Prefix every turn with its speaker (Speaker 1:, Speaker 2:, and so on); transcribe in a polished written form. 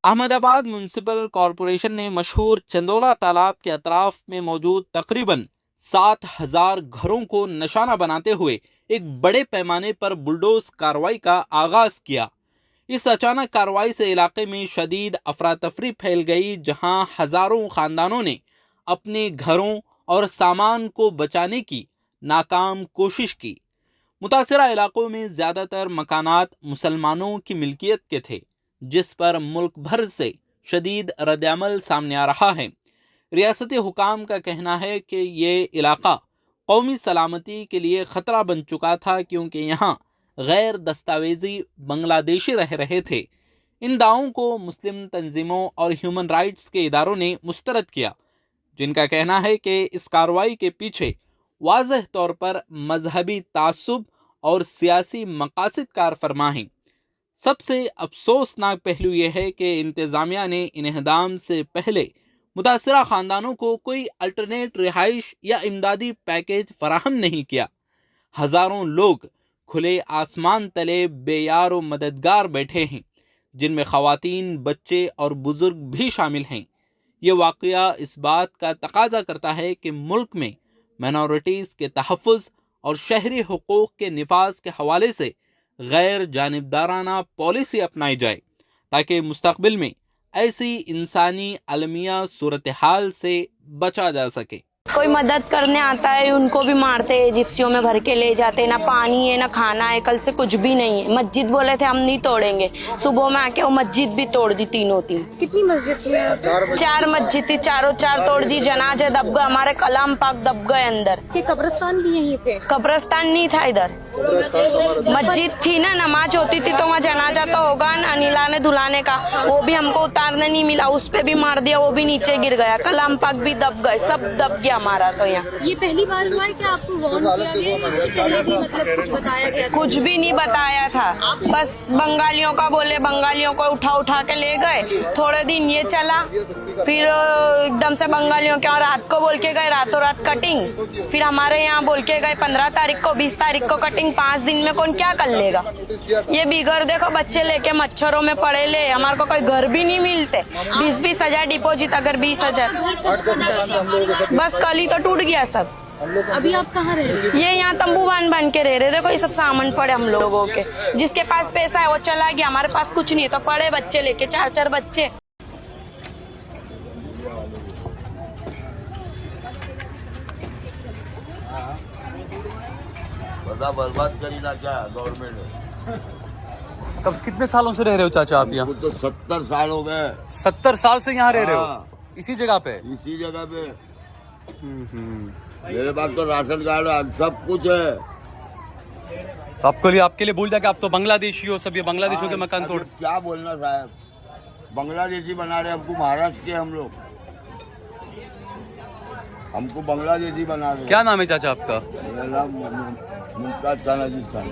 Speaker 1: Ahmedabad municipal corporation ने मशहूर चंदोला तालाब के अतराफ में मौजूद तकरीबन 7,000 घरों को निशाना बनाते हुए एक बड़े पैमाने पर बुलडोज कार्रवाई का आगाज किया। इस अचानक कार्रवाई से इलाके में शदीद अफरा तफरी फैल गई, जहां हजारों खानदानों ने अपने घरों और सामान को बचाने की नाकाम कोशिश की। मुतासरा इलाकों में ज्यादातर मकानात मुसलमानों की मिल्कियत के थे, जिस पर मुल्क भर से शदीद रद्दअमल सामने आ रहा है। रियासती हुकाम का कहना है कि ये इलाका कौमी सलामती के लिए ख़तरा बन चुका था, क्योंकि यहाँ गैर दस्तावेजी बांग्लादेशी रह रहे थे। इन दावों को मुस्लिम तंजीमों और ह्यूमन राइट्स के इदारों ने मुस्तरद किया, जिनका कहना है कि इस कार्रवाई के पीछे वाज़ह तौर पर मजहबी तासुब और सियासी मकासद कार फरमा हैं। सबसे अफसोसनाक पहलू यह है कि इंतज़ामिया ने इन्हदाम से पहले मुतासरा ख़ानदानों को कोई अल्टरनेट रिहाइश या इमदादी पैकेज फराहम नहीं किया। हज़ारों लोग खुले आसमान तले बेयार व मददगार बैठे हैं, जिनमें ख़वातीन, बच्चे और बुज़ुर्ग भी शामिल हैं। ये वाक़या इस बात का तकाजा करता है कि मुल्क में माइनॉरिटीज़ के तहफ़्फ़ुज़ और शहरी हुकूक़ के निफाज के हवाले से गैर जानिबदाराना पॉलिसी अपनाई जाए, ताकि मुस्तक़बिल में ऐसी इंसानी अलमिया सूरत हाल से बचा जा सके।
Speaker 2: कोई मदद करने आता है उनको भी मारते हैं, जिप्सियों में भर के ले जाते हैं। ना पानी है ना खाना है, कल से कुछ भी नहीं है। मस्जिद बोले थे हम नहीं तोड़ेंगे, सुबह में आके वो मस्जिद भी तोड़ दी, तीनों तीन।
Speaker 3: कितनी मस्जिद थी?
Speaker 2: 4 मस्जिद थी, चारों 4 तोड़ दी। जनाजे दब गए, हमारे कलाम पाक दब गए अंदर।
Speaker 3: कि कब्रिस्तान भी यहीं थे?
Speaker 2: कब्रिस्तान नहीं था इधर, मस्जिद थी ना, नमाज होती थी तो वहाँ जनाजा तो होगा ना, नीलाने धुलाने का, वो भी हमको उतारने नहीं मिला, उस पे भी मार दिया, वो भी नीचे गिर गया। कलाम पाक भी दब गए, सब दब गया हमारा। तो यहाँ
Speaker 3: ये पहली बार हुआ है कि आपको वार्न किया गया, इससे पहले भी मतलब कुछ बताया गया था?
Speaker 2: कुछ भी नहीं बताया था, बस बंगालियों का बोले, बंगालियों को उठा के ले गए। थोड़े दिन ये चला, फिर एकदम से बंगालियों के, और रात को बोल के गए रातों रात कटिंग। फिर हमारे यहाँ बोल के गए 15 तारीख को, 20 तारीख को कटिंग। 5 दिन में कौन क्या कर लेगा? ये बिगड़ देखो, बच्चे लेके मच्छरों में पड़े ले, हमारे को कोई घर भी नहीं मिलते। 20-20 हजार डिपोजिट, अगर 20,000 बस कल ही तो टूट गया सब।
Speaker 3: अभी आप कहाँ रह रहे?
Speaker 2: ये यहाँ तंबू बांध के रह रहे। देखो ये सब सामान पड़े हम लोगों के, जिसके पास पैसा है वो चला गया, हमारे पास कुछ नहीं है, तो पड़े बच्चे लेके, 4-4 बच्चे।
Speaker 4: बर्बाद करी ना क्या गवर्नमेंट ने।
Speaker 5: कब कितने सालों से रह रहे हो चाचा आप यहाँ?
Speaker 4: तो 70 साल हो गए।
Speaker 5: 70 साल से यहाँ रह रहे हो?
Speaker 4: हाँ।
Speaker 5: इसी जगह पे?
Speaker 4: इसी जगह पे। मेरे पास तो राशन कार्ड है, सब कुछ है।
Speaker 5: तो आपके लिए बोल दिया कि आप तो बांग्लादेशी हो, सब ये बांग्लादेशियों के मकान तोड़।
Speaker 4: क्या बोलना साहब, बांग्लादेशी बना रहे हमको, महाराष्ट्र के हम लोग, हमको बांग्लादेशी बना रहे।
Speaker 5: क्या नाम है चाचा आपका?
Speaker 4: मेरा नाम मुमताज तानाजी खान।